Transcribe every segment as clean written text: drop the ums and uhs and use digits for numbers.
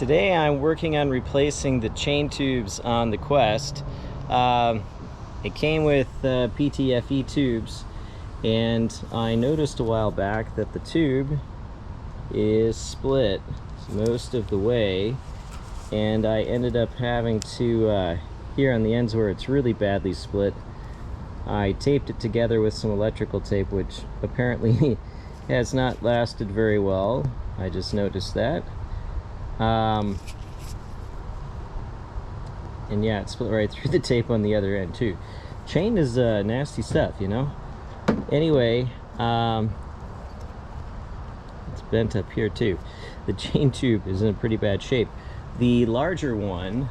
Today I'm working on replacing the chain tubes on the Quest. It came with PTFE tubes, and I noticed a while back that the tube is split most of the way, and I ended up having to, here on the ends where it's really badly split, I taped it together with some electrical tape, which apparently has not lasted very well. I just noticed that. And yeah, it split right through the tape on the other end too. Chain is nasty stuff, you know. Anyway, it's bent up here too. The chain tube is in pretty bad shape. The larger one,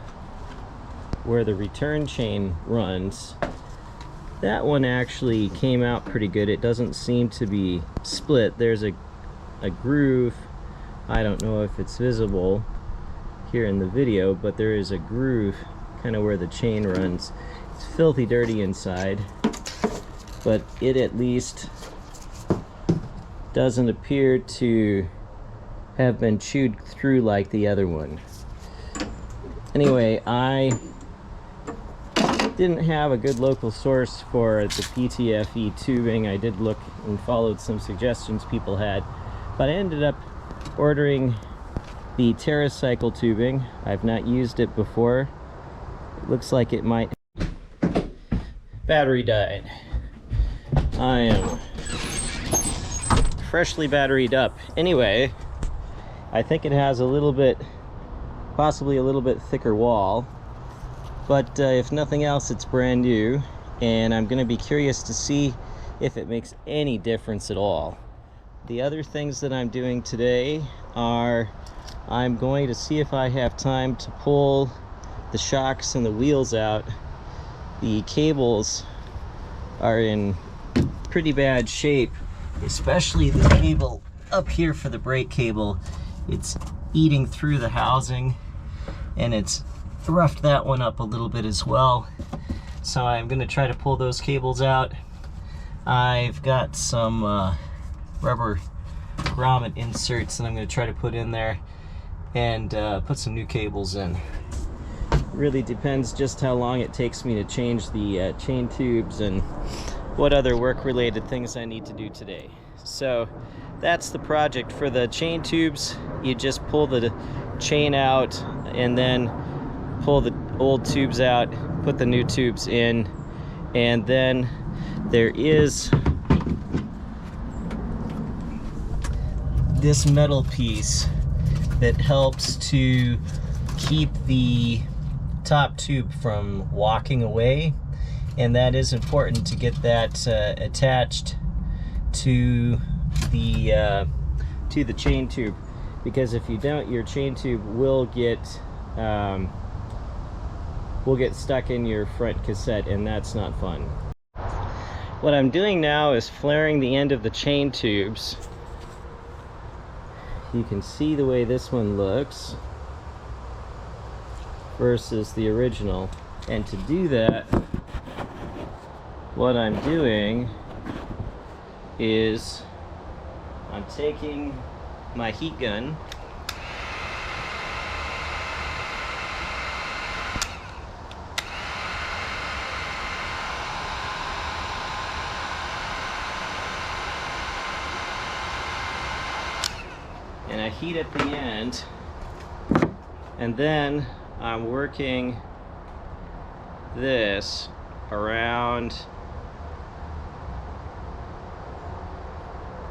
where the return chain runs, that one actually came out pretty good. It doesn't seem to be split. There's a groove. I don't know if it's visible here in the video, but there is a groove kind of where the chain runs. It's filthy dirty inside, but it at least doesn't appear to have been chewed through like the other one. Anyway, I didn't have a good local source for the PTFE tubing. I did look and followed some suggestions people had, but I ended up ordering the TerraCycle tubing. I've not used it before. It looks like it might. Battery died. I am freshly batteried up. Anyway, I think it has a little bit, possibly a little bit thicker wall, but if nothing else, it's brand new, and I'm going to be curious to see if it makes any difference at all. The other things that I'm doing today are I'm going to see if I have time to pull the shocks and the wheels out. The cables are in pretty bad shape, especially the cable up here for the brake cable. It's eating through the housing, and it's roughed that one up a little bit as well. So I'm going to try to pull those cables out. I've got some rubber grommet inserts that I'm going to try to put in there and put some new cables in. It really depends just how long it takes me to change the chain tubes and what other work related things I need to do today. So that's the project. For the chain tubes, you just pull the chain out and then pull the old tubes out, put the new tubes in, and then there is this metal piece that helps to keep the top tube from walking away, and that is important to get that attached to the chain tube, because if you don't, your chain tube will get stuck in your front cassette, and that's not fun. What I'm doing now is flaring the end of the chain tubes. You can see the way this one looks versus the original, and to do that, what I'm doing is I'm taking my heat gun and I heat at the end, and then I'm working this around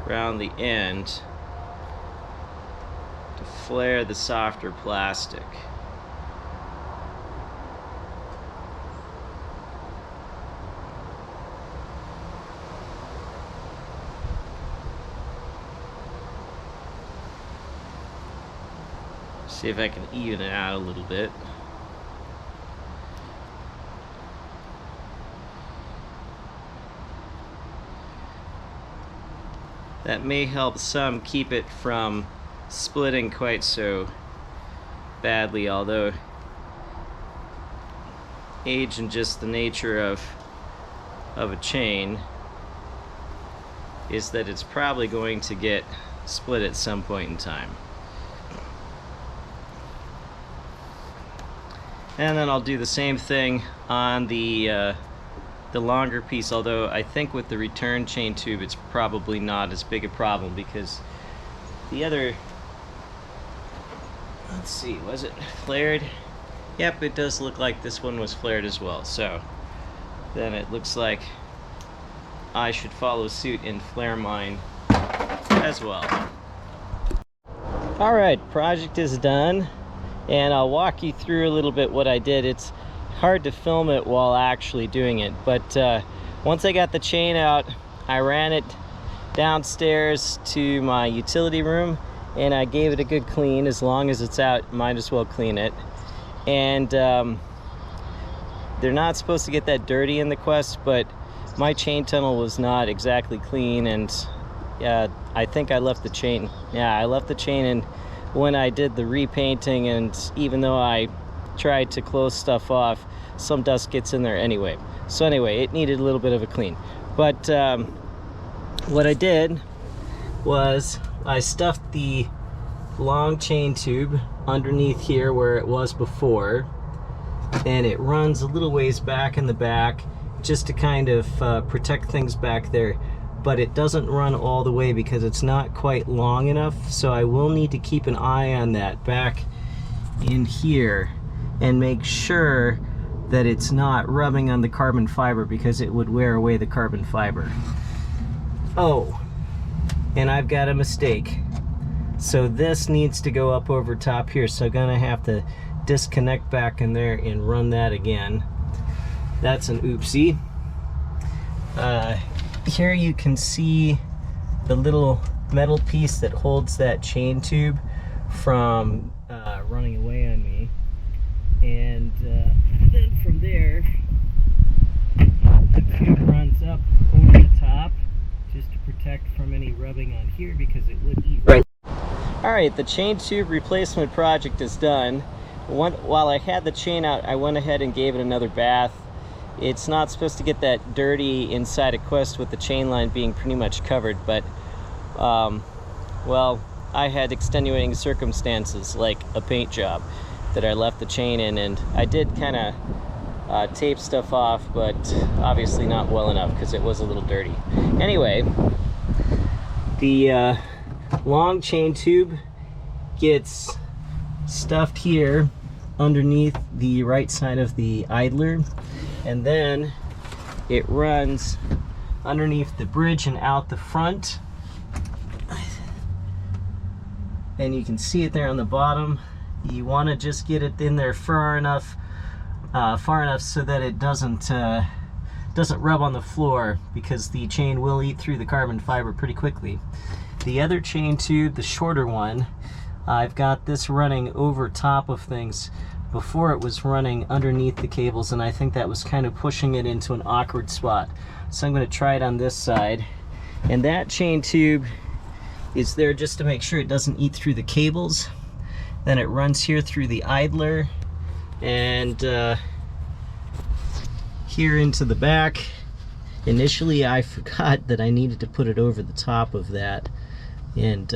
the end to flare the softer plastic. See if I can even it out a little bit. That may help some keep it from splitting quite so badly, although age and just the nature of a chain is that it's probably going to get split at some point in time. And then I'll do the same thing on the longer piece, although I think with the return chain tube it's probably not as big a problem because the other, let's see, was it flared? Yep, it does look like this one was flared as well. So then it looks like I should follow suit and flare mine as well. Alright, project is done, and I'll walk you through a little bit what I did. It's hard to film it while actually doing it, but once I got the chain out, I ran it downstairs to my utility room and I gave it a good clean. As long as it's out, might as well clean it. And they're not supposed to get that dirty in the Quest, but my chain tunnel was not exactly clean, and I think I left the chain. Yeah, I left the chain in when I did the repainting, and even though I tried to close stuff off, some dust gets in there anyway. So anyway, it needed a little bit of a clean. But what I did was I stuffed the long chain tube underneath here where it was before, and it runs a little ways back in the back just to kind of protect things back there, but it doesn't run all the way because it's not quite long enough. So I will need to keep an eye on that back in here and make sure that it's not rubbing on the carbon fiber, because it would wear away the carbon fiber. Oh, and I've got a mistake. So this needs to go up over top here, so I'm gonna have to disconnect back in there and run that again. That's an oopsie. Here you can see the little metal piece that holds that chain tube from running away on me. And then from there, the tube runs up over the top just to protect from any rubbing on here, because it would eat right. Alright, the chain tube replacement project is done. While I had the chain out, I went ahead and gave it another bath. It's not supposed to get that dirty inside a Quest with the chain line being pretty much covered, but well, I had extenuating circumstances like a paint job that I left the chain in, and I did kind of tape stuff off, but obviously not well enough because it was a little dirty. Anyway, the long chain tube gets stuffed here underneath the right side of the idler, and then it runs underneath the bridge and out the front, and you can see it there on the bottom. You want to just get it in there far enough so that it doesn't rub on the floor, because the chain will eat through the carbon fiber pretty quickly. The other chain tube, the shorter one, I've got this running over top of things. Before it was running underneath the cables, and I think that was kind of pushing it into an awkward spot. So I'm going to try it on this side. And that chain tube is there just to make sure it doesn't eat through the cables. Then it runs here through the idler and here into the back. Initially I forgot that I needed to put it over the top of that, and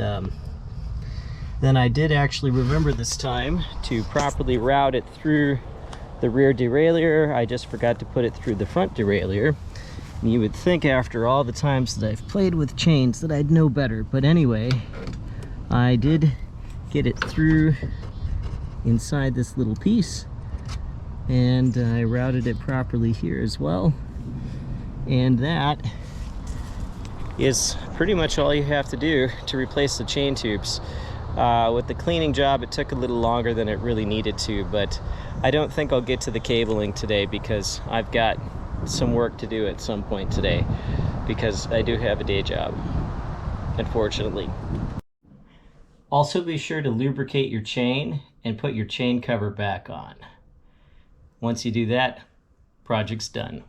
then I did actually remember this time to properly route it through the rear derailleur. I just forgot to put it through the front derailleur. You would think after all the times that I've played with chains that I'd know better, but anyway, I did get it through inside this little piece, and I routed it properly here as well. And that is pretty much all you have to do to replace the chain tubes. With the cleaning job, it took a little longer than it really needed to, but I don't think I'll get to the cabling today because I've got some work to do at some point today, because I do have a day job, unfortunately. Also, be sure to lubricate your chain and put your chain cover back on. Once you do that, project's done.